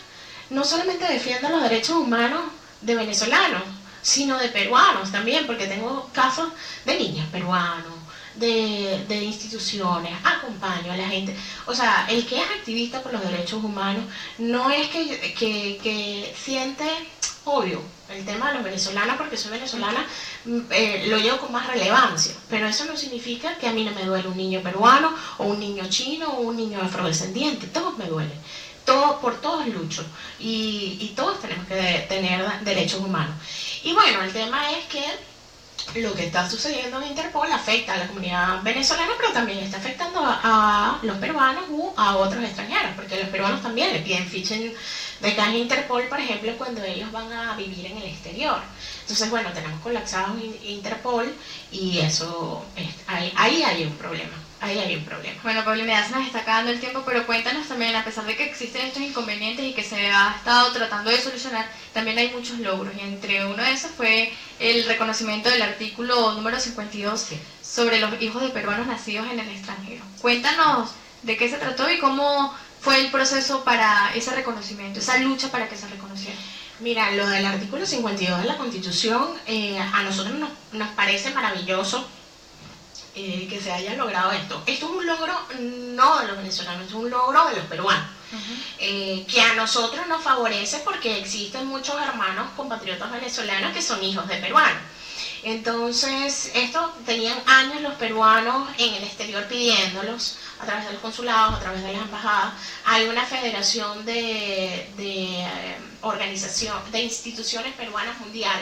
[SPEAKER 18] no solamente defiendo los derechos humanos de venezolanos, sino de peruanos también, porque tengo casos de niños peruanos, de instituciones, acompaño a la gente. O sea, el que es activista por los derechos humanos no es que siente obvio, el tema de los venezolanos, porque soy venezolana, lo llevo con más relevancia, pero eso no significa que a mí no me duele un niño peruano, o un niño chino, o un niño afrodescendiente, todos me duelen, por todos lucho, y todos tenemos que tener derechos humanos. Y bueno, el tema es que lo que está sucediendo en Interpol afecta a la comunidad venezolana, pero también está afectando a los peruanos u a otros extranjeros, porque los peruanos también le piden ficha de caja Interpol, por ejemplo, cuando ellos van a vivir en el exterior. Entonces, bueno, tenemos colapsados Interpol y eso, ahí hay un problema. Ahí hay un problema.
[SPEAKER 4] Bueno, Paulina, ya se nos está acabando el tiempo, pero cuéntanos también, a pesar de que existen estos inconvenientes y que se ha estado tratando de solucionar, también hay muchos logros, y entre uno de esos fue el reconocimiento del artículo número 52 sobre los hijos de peruanos nacidos en el extranjero. Cuéntanos de qué se trató y cómo fue el proceso para ese reconocimiento, esa lucha para que se reconociera.
[SPEAKER 18] Mira, lo del artículo 52 de la Constitución, a nosotros nos parece maravilloso que se haya logrado esto. Esto es un logro no de los venezolanos, es un logro de los peruanos, que a nosotros nos favorece porque existen muchos hermanos compatriotas venezolanos que son hijos de peruanos. Entonces, esto tenían años los peruanos en el exterior pidiéndolos a través de los consulados, a través de las embajadas. Hay una federación de organización, de instituciones peruanas mundial.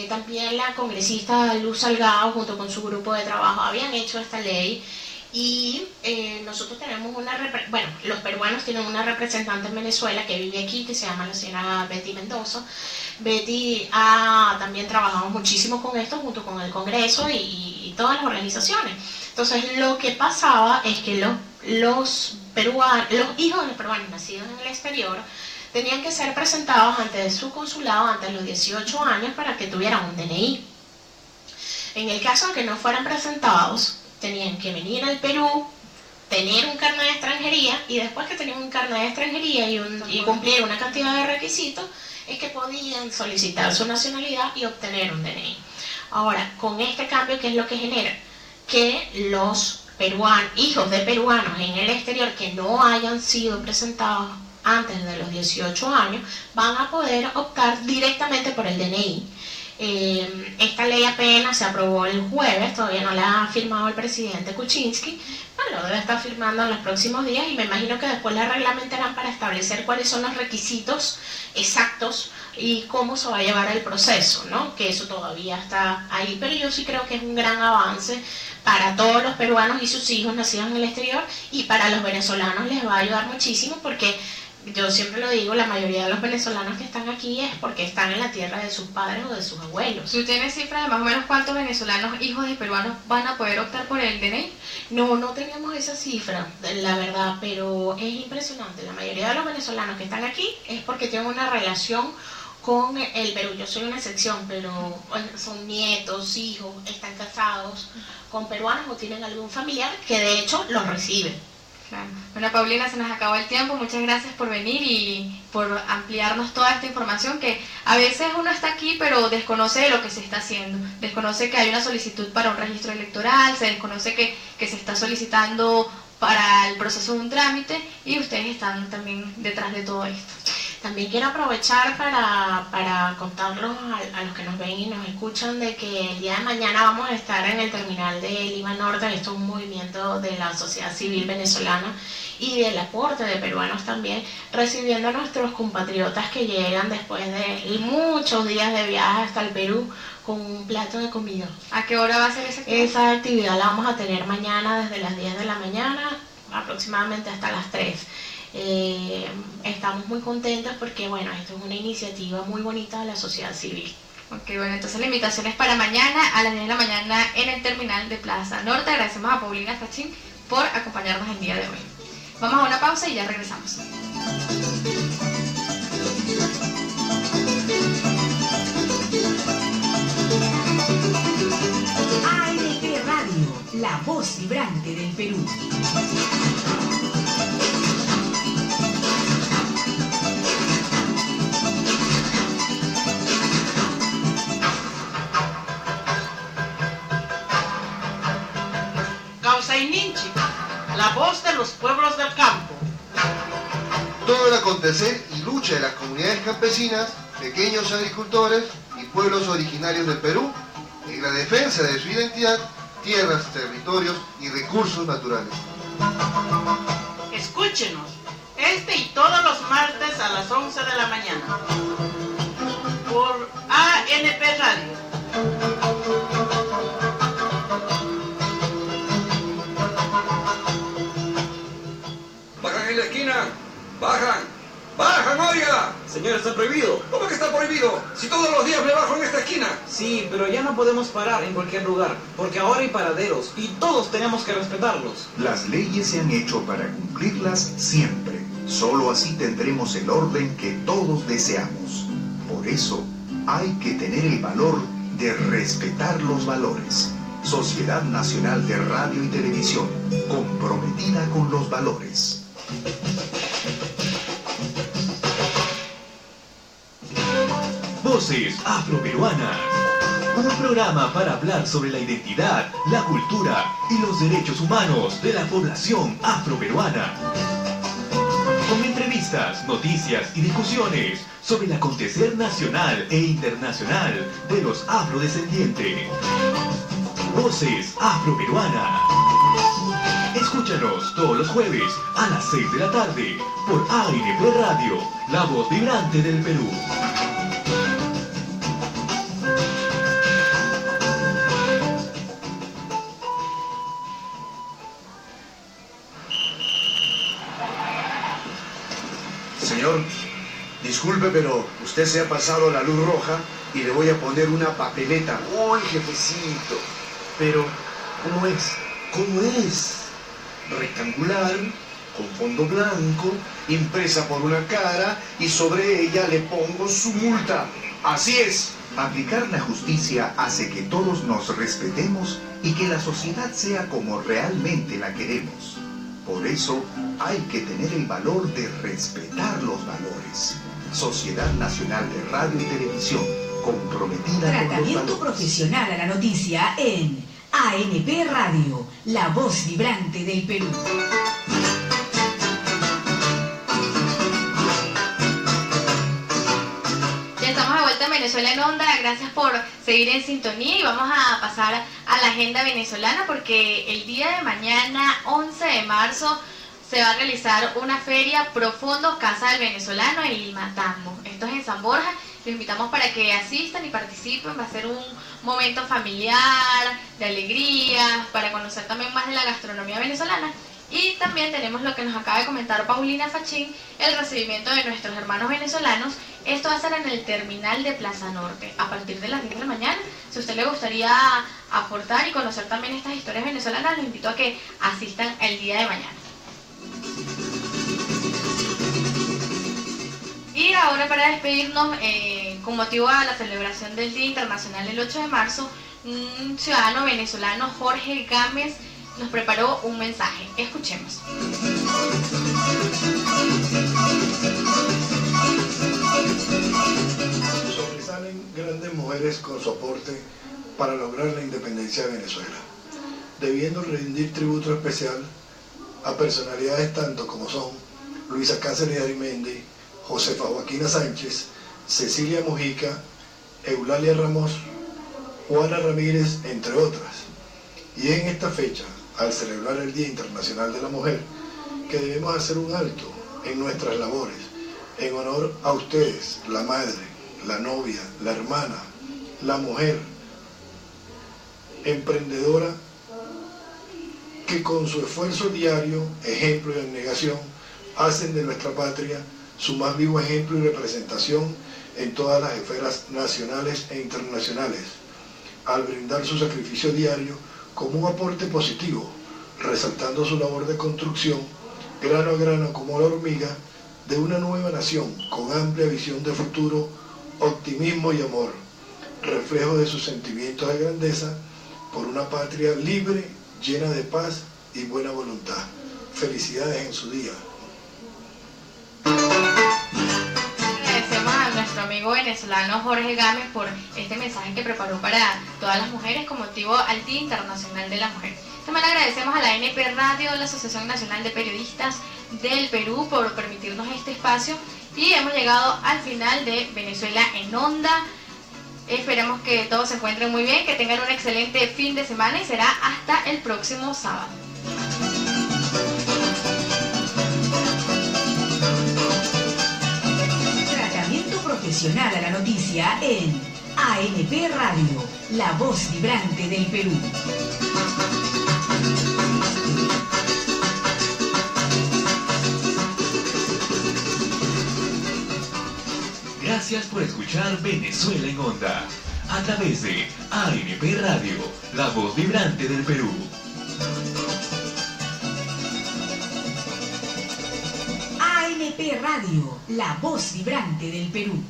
[SPEAKER 18] También la congresista Luz Salgado junto con su grupo de trabajo habían hecho esta ley, y nosotros tenemos los peruanos tienen una representante en Venezuela que vive aquí, que se llama la señora Betty Mendoza. Betty ha también trabajado muchísimo con esto junto con el Congreso y todas las organizaciones. Entonces, lo que pasaba es que los hijos de los peruanos nacidos en el exterior tenían que ser presentados ante su consulado antes de los 18 años para que tuvieran un DNI. En el caso de que no fueran presentados, tenían que venir al Perú, tener un carnet de extranjería, y después que tenían un carnet de extranjería y cumplir una cantidad de requisitos, es que podían solicitar su nacionalidad y obtener un DNI. Ahora, con este cambio, ¿qué es lo que genera? Que los hijos de peruanos en el exterior que no hayan sido presentados antes de los 18 años van a poder optar directamente por el DNI. Esta ley apenas se aprobó el jueves, todavía no la ha firmado el presidente Kuczynski, pero lo debe estar firmando en los próximos días, y me imagino que después la reglamentarán para establecer cuáles son los requisitos exactos y cómo se va a llevar el proceso, ¿no? Que eso todavía está ahí, pero yo sí creo que es un gran avance para todos los peruanos y sus hijos nacidos en el exterior, y para los venezolanos les va a ayudar muchísimo, porque yo siempre lo digo, la mayoría de los venezolanos que están aquí es porque están en la tierra de sus padres o de sus abuelos.
[SPEAKER 4] ¿Tú tienes cifras de más o menos cuántos venezolanos hijos de peruanos van a poder optar por el DNI?
[SPEAKER 18] No tenemos esa cifra, la verdad, pero es impresionante. La mayoría de los venezolanos que están aquí es porque tienen una relación con el Perú. Yo soy una excepción, pero son nietos, hijos, están casados con peruanos o tienen algún familiar que de hecho los recibe.
[SPEAKER 4] Claro. Bueno, Paulina, se nos acabó el tiempo. Muchas gracias por venir y por ampliarnos toda esta información, que a veces uno está aquí pero desconoce de lo que se está haciendo. Desconoce que hay una solicitud para un registro electoral, se desconoce que se está solicitando para el proceso de un trámite, y ustedes están también detrás de todo esto.
[SPEAKER 18] También quiero aprovechar para contarlos a los que nos ven y nos escuchan de que el día de mañana vamos a estar en el terminal de Lima Norte. Esto es un movimiento de la sociedad civil venezolana y del aporte de peruanos también, recibiendo a nuestros compatriotas que llegan después de muchos días de viaje hasta el Perú con un plato de comida.
[SPEAKER 4] ¿A qué hora va a ser esa actividad?
[SPEAKER 18] Esa actividad la vamos a tener mañana desde las 10 de la mañana aproximadamente hasta las 3. Estamos muy contentos porque, bueno, esto es una iniciativa muy bonita de la sociedad civil.
[SPEAKER 4] Ok, bueno, entonces la invitación es para mañana a las 10 de la mañana en el terminal de Plaza Norte. Agradecemos a Paulina Fachín por acompañarnos el día de hoy. Vamos a una pausa y ya regresamos.
[SPEAKER 11] ANP Radio, la voz vibrante del Perú.
[SPEAKER 1] Causainínchic, la voz de los pueblos del campo.
[SPEAKER 2] Todo el acontecer y lucha de las comunidades campesinas pequeños agricultores y pueblos originarios del Perú en la defensa de su identidad, tierras, territorios y recursos naturales.
[SPEAKER 1] Escúchenos, este y todos los martes a las 11 de la mañana, por ANP Radio.
[SPEAKER 16] ¡Bajan en la esquina! ¡Bajan! ¡Bajan, oiga!
[SPEAKER 17] Señor, está prohibido.
[SPEAKER 16] ¿Cómo que está prohibido? Si todos los días me bajo en esta esquina.
[SPEAKER 17] Sí, pero ya no podemos parar en cualquier lugar, porque ahora hay paraderos y todos tenemos que respetarlos.
[SPEAKER 15] Las leyes se han hecho para cumplirlas siempre. Solo así tendremos el orden que todos deseamos. Por eso, hay que tener el valor de respetar los valores. Sociedad Nacional de Radio y Televisión, comprometida con los valores.
[SPEAKER 3] Voces Afroperuanas. Un programa para hablar sobre la identidad, la cultura y los derechos humanos de la población afroperuana. Con entrevistas, noticias y discusiones sobre el acontecer nacional e internacional de los afrodescendientes. Voces Afroperuanas. Escúchanos todos los jueves a las 6 de la tarde por ANP Radio, la voz vibrante del Perú.
[SPEAKER 19] Señor, disculpe, pero usted se ha pasado la luz roja y le voy a poner una papeleta. Uy, jefecito. Pero, ¿cómo es? ¿Cómo es? Rectangular, con fondo blanco, impresa por una cara y sobre ella le pongo su multa. Así es.
[SPEAKER 15] Aplicar la justicia hace que todos nos respetemos y que la sociedad sea como realmente la queremos. Por eso hay que tener el valor de respetar los valores. Sociedad Nacional de Radio y Televisión, comprometida con los
[SPEAKER 11] Tratamiento
[SPEAKER 15] valores.
[SPEAKER 11] profesional a la noticia en ANP Radio, la voz vibrante del Perú.
[SPEAKER 4] Ya estamos de vuelta en Venezuela en Onda, gracias por seguir en sintonía y vamos a pasar a la agenda venezolana porque el día de mañana, 11 de marzo, se va a realizar una feria Profundo Casa del Venezolano en Lima, Tambo. Esto es en San Borja, los invitamos para que asistan y participen, va a ser un momento familiar, de alegría, para conocer también más de la gastronomía venezolana. Y también tenemos lo que nos acaba de comentar Paulina Fachín, el recibimiento de nuestros hermanos venezolanos. Esto va a ser en el terminal de Plaza Norte, a partir de las 10 de la mañana. Si a usted le gustaría aportar y conocer también estas historias venezolanas, los invito a que asistan el día de mañana. Y ahora, para despedirnos, con motivo a la celebración del Día Internacional el 8 de marzo, un ciudadano venezolano, Jorge Gámez, nos preparó un mensaje. Escuchemos.
[SPEAKER 20] Sobresalen grandes mujeres con su aporte para lograr la independencia de Venezuela, debiendo rendir tributo especial a personalidades tanto como son Luisa Cáceres de Arimendi, Josefa Joaquina Sánchez, Cecilia Mujica, Eulalia Ramos, Juana Ramírez, entre otras. Y en esta fecha, al celebrar el Día Internacional de la Mujer, que debemos hacer un alto en nuestras labores, en honor a ustedes, la madre, la novia, la hermana, la mujer, emprendedora, que con su esfuerzo diario, ejemplo y abnegación, hacen de nuestra patria su más vivo ejemplo y representación en todas las esferas nacionales e internacionales, al brindar su sacrificio diario como un aporte positivo, resaltando su labor de construcción, grano a grano como la hormiga, de una nueva nación con amplia visión de futuro, optimismo y amor, reflejo de sus sentimientos de grandeza por una patria libre, llena de paz y buena voluntad. Felicidades en su día.
[SPEAKER 4] Agradecemos a nuestro amigo venezolano Jorge Gámez por este mensaje que preparó para todas las mujeres con motivo al Día Internacional de la Mujer. También agradecemos a la ANP Radio, la Asociación Nacional de Periodistas del Perú, por permitirnos este espacio Y hemos llegado al final de Venezuela en Onda. Esperamos que todos se encuentren muy bien, que tengan un excelente fin de semana y será hasta el próximo sábado.
[SPEAKER 11] Tratamiento profesional a la noticia en ANP Radio, la voz vibrante del Perú.
[SPEAKER 3] Gracias por escuchar Venezuela en Onda, a través de ANP Radio, la voz vibrante del Perú.
[SPEAKER 11] ANP Radio, la voz vibrante del Perú.